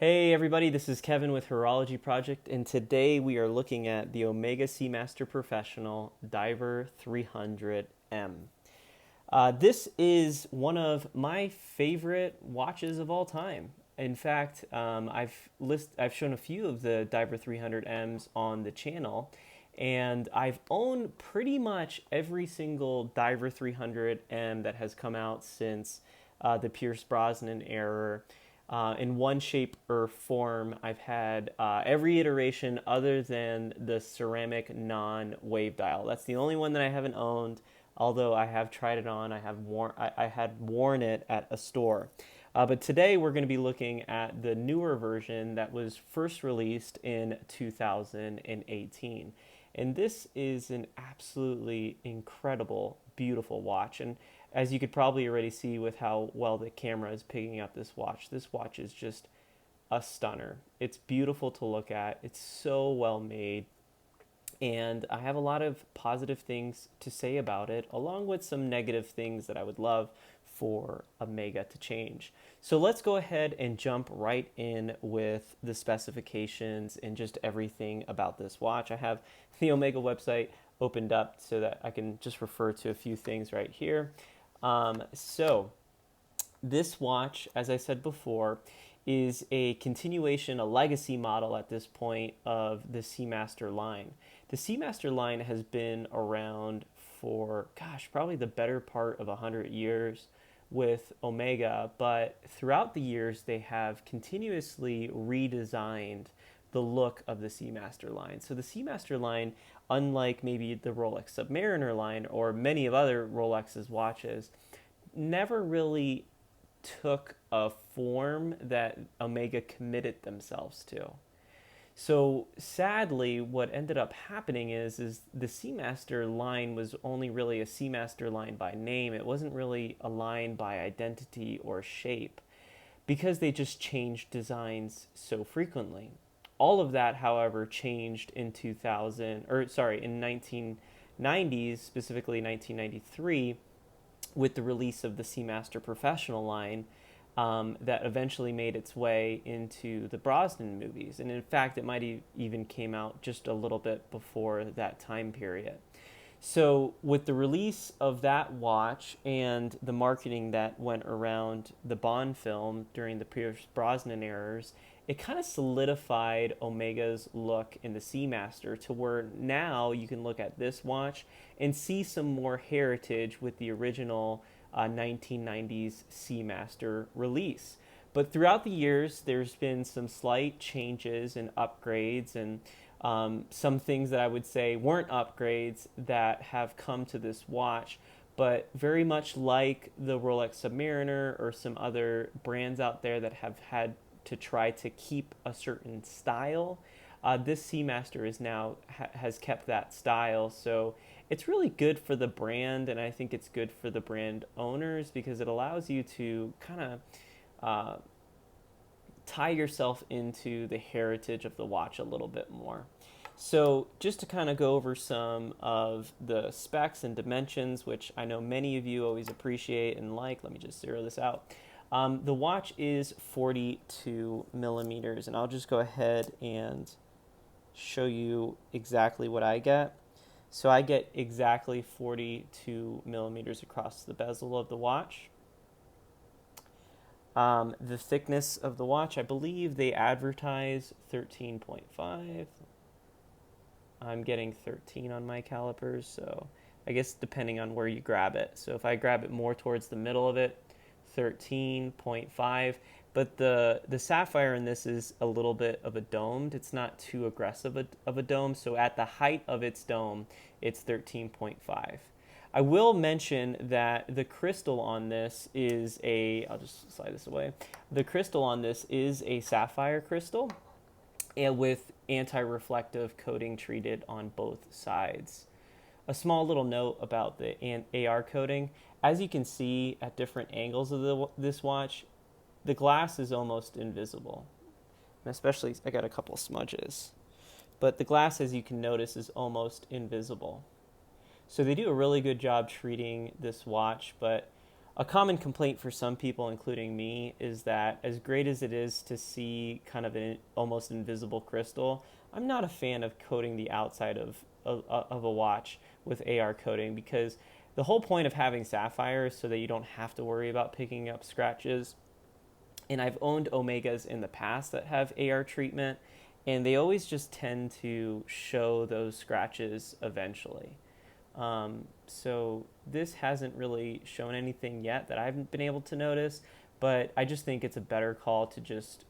Hey everybody, this is Kevin with Horology Project, and today we are looking at the Omega Seamaster Professional Diver 300M. This is one of my favorite watches of all time. In fact, I've shown a few of the Diver 300Ms on the channel, and I've owned pretty much every single Diver 300M that has come out since the Pierce Brosnan era. In one shape or form, I've had every iteration other than the ceramic non-wave dial. That's the only one that I haven't owned, although I have tried it on. I had worn it at a store. But today we're going to be looking at the newer version that was first released in 2018. And this is an absolutely incredible, beautiful watch. And as you could probably already see with how well the camera is picking up this watch is just a stunner. It's beautiful to look at. It's so well made. And I have a lot of positive things to say about it, along with some negative things that I would love for Omega to change. So let's go ahead and jump right in with the specifications and just everything about this watch. I have the Omega website opened up so that I can just refer to a few things right here. So this watch, as I said before, is a continuation, a legacy model at this point of the Seamaster line. The Seamaster line has been around for, gosh, probably the better part of 100 years with Omega, but throughout the years they have continuously redesigned the look of the Seamaster line. So the Seamaster line, unlike maybe the Rolex Submariner line or many of other Rolex's watches, never really took a form that Omega committed themselves to. So sadly, what ended up happening is the Seamaster line was only really a Seamaster line by name. It wasn't really a line by identity or shape because they just changed designs so frequently. All of that, however, changed in 1990s, specifically 1993, with the release of the Seamaster Professional line that eventually made its way into the Brosnan movies. And in fact, it might even came out just a little bit before that time period. So with the release of that watch and the marketing that went around the Bond film during the Pierce Brosnan eras, it kind of solidified Omega's look in the Seamaster to where now you can look at this watch and see some more heritage with the original 1990s Seamaster release. But throughout the years, there's been some slight changes and upgrades and some things that I would say weren't upgrades that have come to this watch, but very much like the Rolex Submariner or some other brands out there that have had to try to keep a certain style, this Seamaster is now has kept that style. So it's really good for the brand, and I think it's good for the brand owners because it allows you to kind of tie yourself into the heritage of the watch a little bit more. So just to kind of go over some of the specs and dimensions, which I know many of you always appreciate and like, let me just zero this out. The watch is 42 millimeters, and I'll just go ahead and show you exactly what I get. So I get exactly 42 millimeters across the bezel of the watch. The thickness of the watch, I believe they advertise 13.5. I'm getting 13 on my calipers, so I guess depending on where you grab it. So if I grab it more towards the middle of it, 13.5. But the sapphire in this is a little bit of a domed. It's not too aggressive of a dome, so at the height of its dome, it's 13.5. I will mention that the crystal on this is I'll just slide this away. The crystal on this is a sapphire crystal and with anti-reflective coating treated on both sides. A small little note about the AR coating. As you can see at different angles of this watch, the glass is almost invisible. And especially, I got a couple smudges. But the glass, as you can notice, is almost invisible. So they do a really good job treating this watch, but a common complaint for some people, including me, is that as great as it is to see kind of an almost invisible crystal, I'm not a fan of coating the outside of a watch with AR coating, because the whole point of having sapphire is so that you don't have to worry about picking up scratches. And I've owned Omegas in the past that have AR treatment, and they always just tend to show those scratches eventually. So this hasn't really shown anything yet that I haven't been able to notice, but I just think it's a better call to just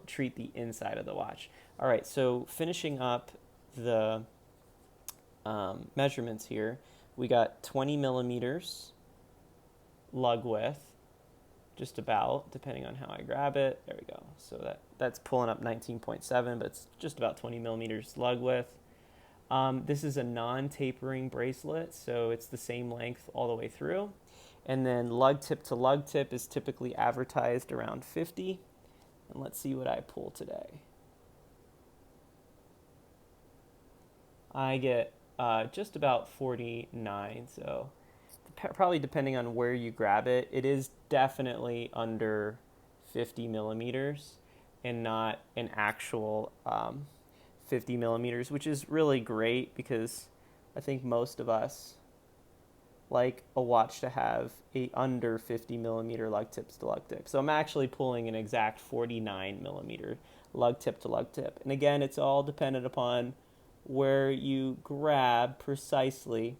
treat the inside of the watch. All right, so finishing up the measurements here, we got 20 millimeters lug width, just about, depending on how I grab it. There we go. So that's pulling up 19.7, but it's just about 20 millimeters lug width. This is a non-tapering bracelet, so it's the same length all the way through. And then lug tip to lug tip is typically advertised around 50. And let's see what I pull today. I get just about 49, so probably depending on where you grab it, it is definitely under 50 millimeters and not an actual 50 millimeters, which is really great because I think most of us like a watch to have a under 50 millimeter lug tips to lug tip. So I'm actually pulling an exact 49 millimeter lug tip to lug tip. And again, it's all dependent upon where you grab precisely.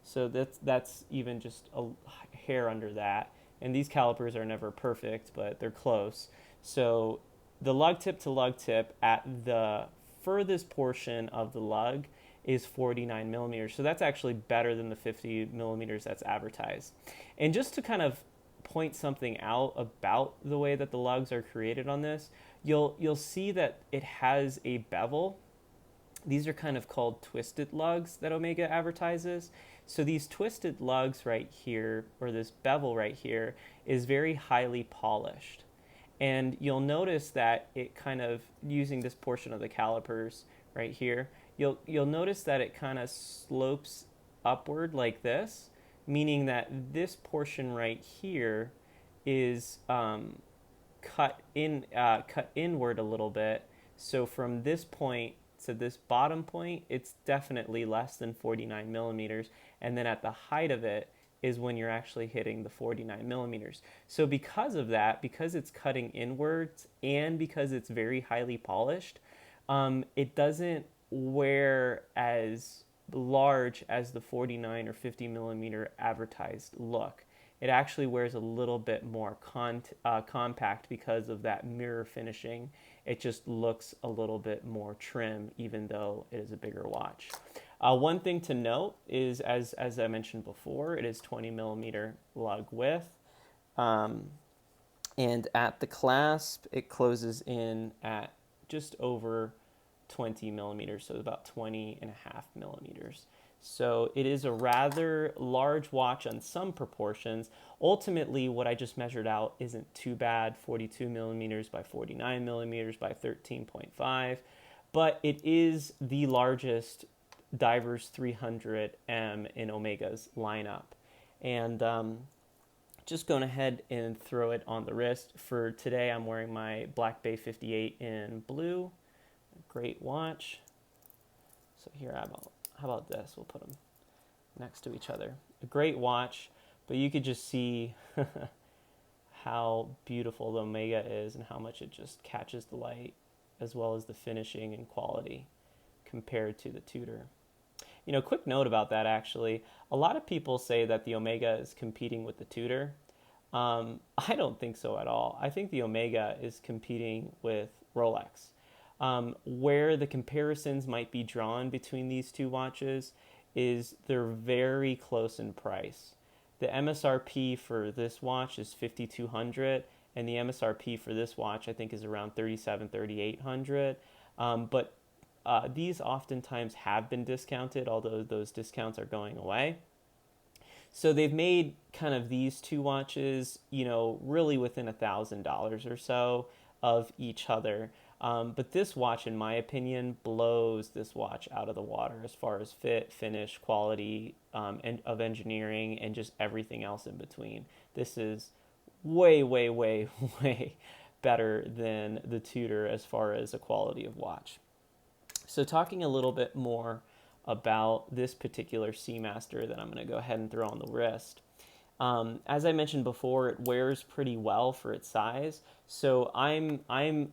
So that's even just a hair under that. And these calipers are never perfect, but they're close. So the lug tip to lug tip at the furthest portion of the lug is 49 millimeters. So that's actually better than the 50 millimeters that's advertised. And just to kind of point something out about the way that the lugs are created on this, you'll see that it has a bevel. These are kind of called twisted lugs that Omega advertises. So these twisted lugs right here, or this bevel right here, is very highly polished. And you'll notice that it kind of, using this portion of the calipers right here, you'll notice that it kind of slopes upward like this, meaning that this portion right here is cut inward a little bit. So from this point to this bottom point, it's definitely less than 49 millimeters. And then at the height of it is when you're actually hitting the 49 millimeters. So because of that, because it's cutting inwards and because it's very highly polished, it doesn't wear as large as the 49 or 50 millimeter advertised look. It actually wears a little bit more compact because of that mirror finishing. It just looks a little bit more trim, even though it is a bigger watch. One thing to note is, as I mentioned before, it is 20 millimeter lug width. And at the clasp, it closes in at just over 20 millimeters, so about 20 and a half millimeters. So it is a rather large watch on some proportions. Ultimately, what I just measured out isn't too bad, 42 millimeters by 49 millimeters by 13.5, but it is the largest Divers 300M in Omega's lineup. And just going ahead and throw it on the wrist. For today, I'm wearing my Black Bay 58 in blue. Great watch. So here, how about this? We'll put them next to each other. A great watch, but you could just see how beautiful the Omega is and how much it just catches the light, as well as the finishing and quality compared to the Tudor. You know, quick note about that actually. A lot of people say that the Omega is competing with the Tudor. I don't think so at all. I think the Omega is competing with Rolex. Where the comparisons might be drawn between these two watches is they're very close in price. The MSRP for this watch is $5,200, and the MSRP for this watch I think is around $3,700, $3,800. But these oftentimes have been discounted, although those discounts are going away. So they've made kind of these two watches, you know, really within $1,000 or so of each other. But this watch, in my opinion, blows this watch out of the water as far as fit, finish, quality, and of engineering, and just everything else in between. This is way, way, way, way better than the Tudor as far as a quality of watch. So talking a little bit more about this particular Seamaster that I'm going to go ahead and throw on the wrist. As I mentioned before, it wears pretty well for its size. So I'm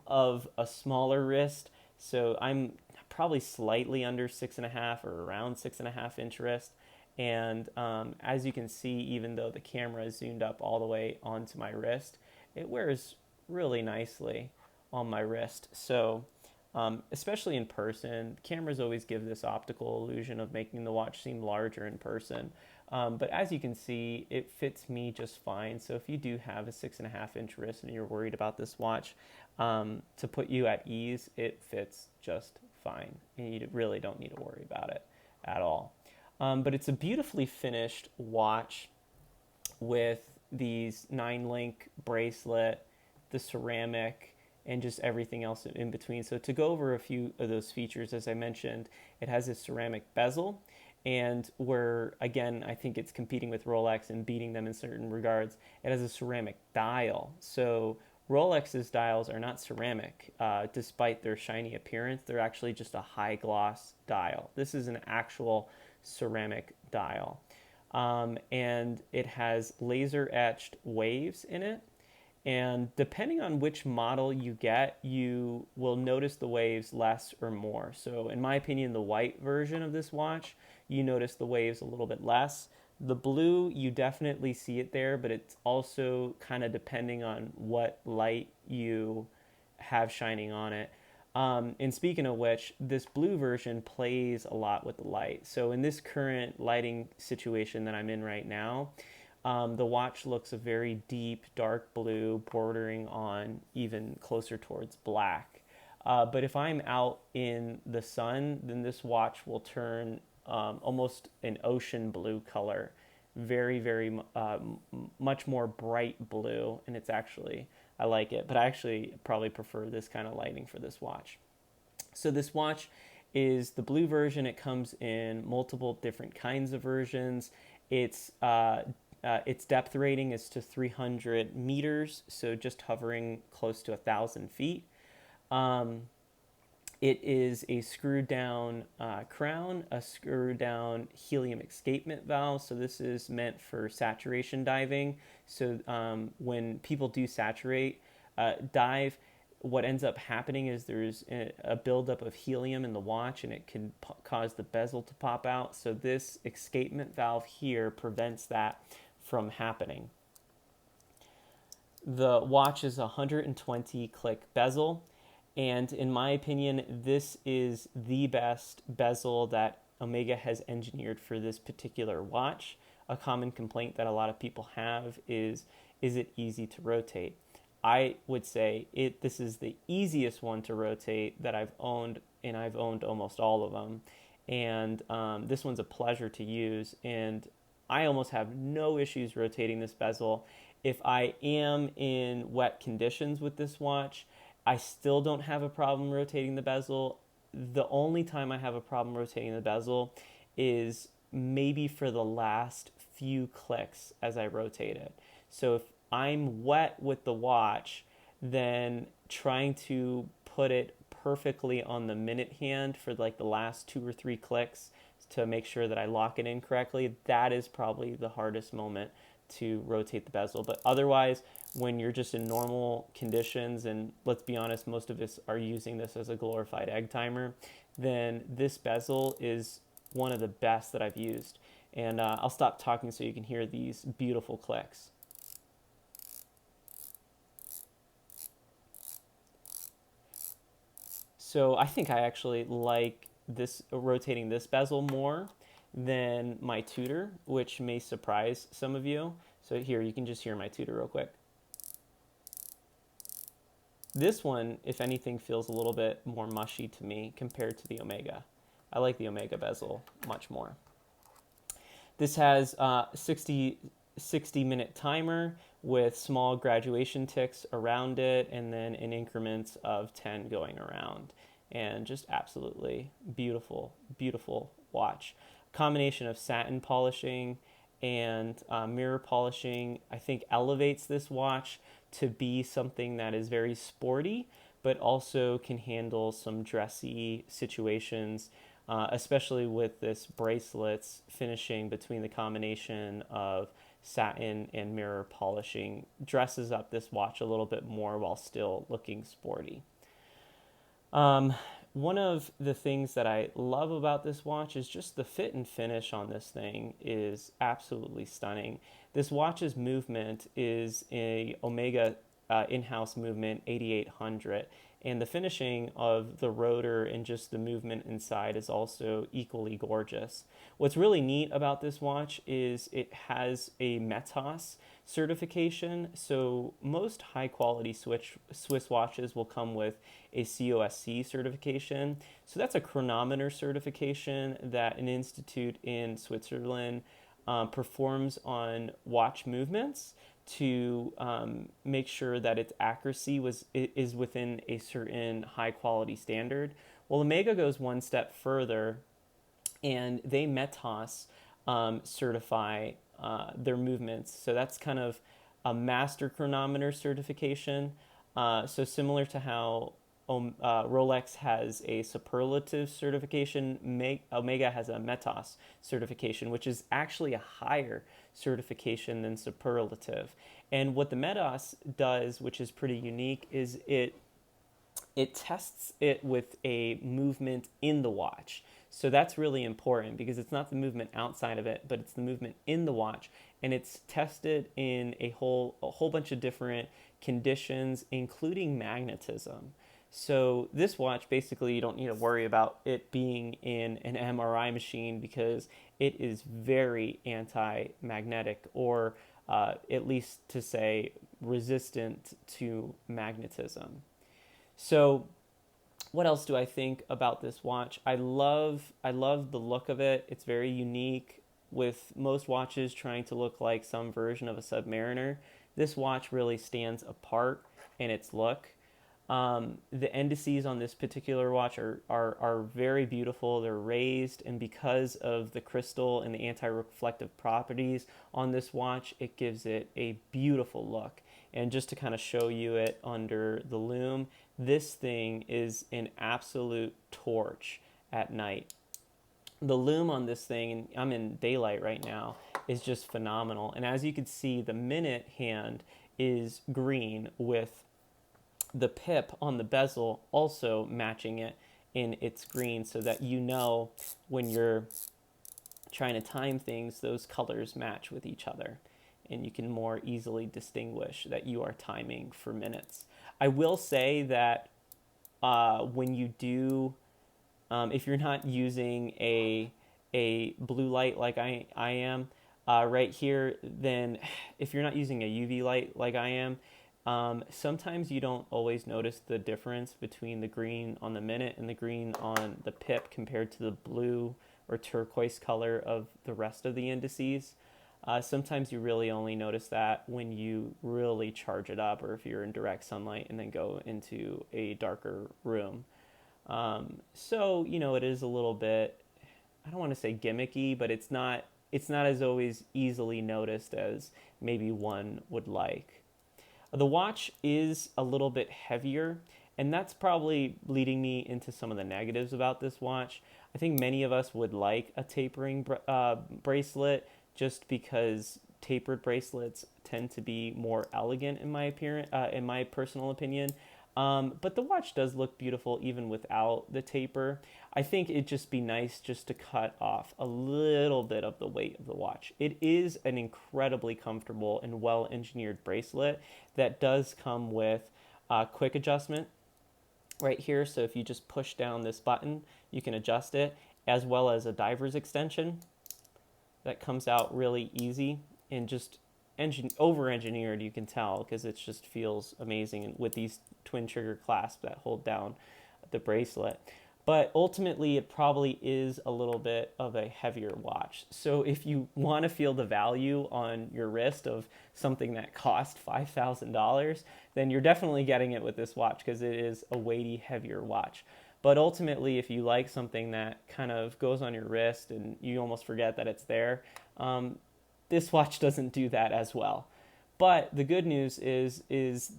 of a smaller wrist, so I'm probably slightly under 6.5 or around 6.5 inch wrist. And as you can see, even though the camera is zoomed up all the way onto my wrist, it wears really nicely on my wrist. So especially in person, cameras always give this optical illusion of making the watch seem larger in person. But as you can see, it fits me just fine. So if you do have a 6.5 inch wrist and you're worried about this watch, to put you at ease, it fits just fine. And you really don't need to worry about it at all. But it's a beautifully finished watch with these 9-link bracelet, the ceramic, and just everything else in between. So to go over a few of those features, as I mentioned, it has a ceramic bezel, and where, again, I think it's competing with Rolex and beating them in certain regards, it has a ceramic dial. So Rolex's dials are not ceramic, despite their shiny appearance. They're actually just a high gloss dial. This is an actual ceramic dial. And it has laser etched waves in it. And depending on which model you get, you will notice the waves less or more. So in my opinion, the white version of this watch, you notice the waves a little bit less. The blue, you definitely see it there, but it's also kind of depending on what light you have shining on it. And speaking of which, this blue version plays a lot with the light. So in this current lighting situation that I'm in right now, the watch looks a very deep, dark blue, bordering on even closer towards black. But if I'm out in the sun, then this watch will turn almost an ocean blue color. Very, very much more bright blue, and it's actually, I like it, but I actually probably prefer this kind of lighting for this watch. So this watch is the blue version. It comes in multiple different kinds of versions. Its depth rating is to 300 meters, so just hovering close to 1,000 feet. It is a screw down crown, a screw down helium escapement valve. So this is meant for saturation diving. So when people do dive, what ends up happening is there's a buildup of helium in the watch, and it can cause the bezel to pop out. So this escapement valve here prevents that from happening. The watch is a 120 click bezel. And in my opinion, this is the best bezel that Omega has engineered for this particular watch. A common complaint that a lot of people have is it easy to rotate? I would say this is the easiest one to rotate that I've owned, and I've owned almost all of them. And this one's a pleasure to use, and I almost have no issues rotating this bezel. If I am in wet conditions with this watch, I still don't have a problem rotating the bezel. The only time I have a problem rotating the bezel is maybe for the last few clicks as I rotate it. So if I'm wet with the watch, then trying to put it perfectly on the minute hand for like the last 2 or 3 clicks to make sure that I lock it in correctly, that is probably the hardest moment to rotate the bezel. But otherwise, when you're just in normal conditions, and let's be honest, most of us are using this as a glorified egg timer, then this bezel is one of the best that I've used. And I'll stop talking so you can hear these beautiful clicks. So I think I actually like this rotating this bezel more than my Tudor, which may surprise some of you. So here, you can just hear my Tudor real quick. This one, if anything, feels a little bit more mushy to me compared to the Omega. I like the Omega bezel much more. This has 60 60-minute timer with small graduation ticks around it, and then in increments of 10 going around. And just absolutely beautiful, beautiful watch. Combination of satin polishing and mirror polishing, I think, elevates this watch to be something that is very sporty, but also can handle some dressy situations, especially with this bracelets finishing between the combination of satin and mirror polishing dresses up this watch a little bit more while still looking sporty. One of the things that I love about this watch is just the fit and finish on this thing is absolutely stunning. This watch's movement is a Omega in-house movement 8800, and the finishing of the rotor and just the movement inside is also equally gorgeous. What's really neat about this watch is it has a Metas certification. So most high quality Swiss watches will come with a COSC certification. So that's a chronometer certification that an institute in Switzerland performs on watch movements to make sure that its accuracy is within a certain high quality standard. Well, Omega goes one step further, and they Metas certify their movements. So that's kind of a master chronometer certification. So similar to how Rolex has a superlative certification, Omega has a Metas certification, which is actually a higher certification than superlative. And what the Metas does, which is pretty unique, is it tests it with a movement in the watch. So that's really important because it's not the movement outside of it, but it's the movement in the watch, and it's tested in a whole bunch of different conditions, including magnetism. So this watch, basically, you don't need to worry about it being in an MRI machine because it is very anti-magnetic, or at least to say resistant to magnetism. So what else do I think about this watch? I love the look of it. It's very unique. With most watches trying to look like some version of a Submariner, this watch really stands apart in its look. The indices on this particular watch are very beautiful. They're raised, and because of the crystal and the anti-reflective properties on this watch, it gives it a beautiful look. And just to kind of show you it under the Lume, this thing is an absolute torch at night. The Lume on this thing, and I'm in daylight right now, is just phenomenal. And as you can see, the minute hand is green with the pip on the bezel also matching it in its green, so that you know when you're trying to time things, those colors match with each other, and you can more easily distinguish that you are timing for minutes. I will say that when you do, if you're not using a blue light like I am right here, then if you're not using a UV light like I am, sometimes you don't always notice the difference between the green on the minute and the green on the pip compared to the blue or turquoise color of the rest of the indices. Sometimes you really only notice that when you really charge it up, or if you're in direct sunlight and then go into a darker room. So, it is a little bit, I don't want to say gimmicky, but it's not as always easily noticed as maybe one would like. The watch is a little bit heavier, and that's probably leading me into some of the negatives about this watch. I think many of us would like a tapering bracelet, just because tapered bracelets tend to be more elegant in my personal opinion. But the watch does look beautiful even without the taper. I think it'd just be nice just to cut off a little bit of the weight of the watch. It is an incredibly comfortable and well-engineered bracelet that does come with quick adjustment right here. So if you just push down this button, you can adjust it, as well as a diver's extension that comes out really easy and just over-engineered, you can tell, because it just feels amazing with these twin trigger clasps that hold down the bracelet. But ultimately, it probably is a little bit of a heavier watch. So if you want to feel the value on your wrist of something that cost $5,000, then you're definitely getting it with this watch because it is a weighty, heavier watch. But ultimately, if you like something that kind of goes on your wrist and you almost forget that it's there, this watch doesn't do that as well. But the good news is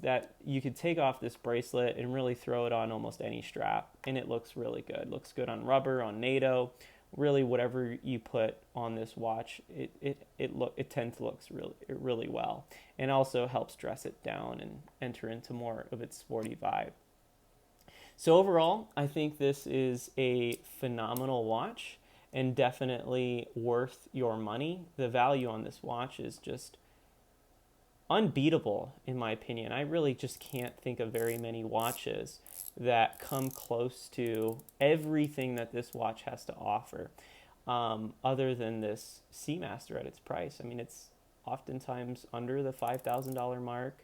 that you could take off this bracelet and really throw it on almost any strap, and it looks really good. It looks good on rubber, on NATO, really whatever you put on this watch, it tends to look really well, and also helps dress it down and enter into more of its sporty vibe. So overall, I think this is a phenomenal watch and definitely worth your money. The value on this watch is just unbeatable, in my opinion. I really just can't think of very many watches that come close to everything that this watch has to offer, other than this Seamaster at its price. I mean, it's oftentimes under the $5,000 mark,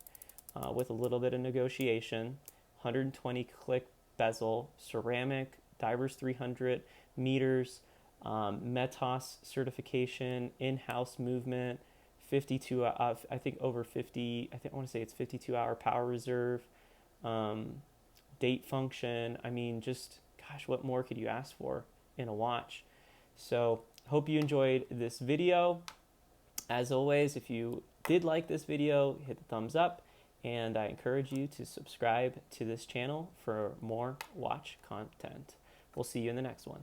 with a little bit of negotiation. 120 click bezel, ceramic, Divers 300 meters, Metos certification, in-house movement, 52, I think over 50, I want to say it's 52-hour power reserve, date function. I mean, just, gosh, what more could you ask for in a watch? So hope you enjoyed this video. As always, if you did like this video, hit the thumbs up, and I encourage you to subscribe to this channel for more watch content. We'll see you in the next one.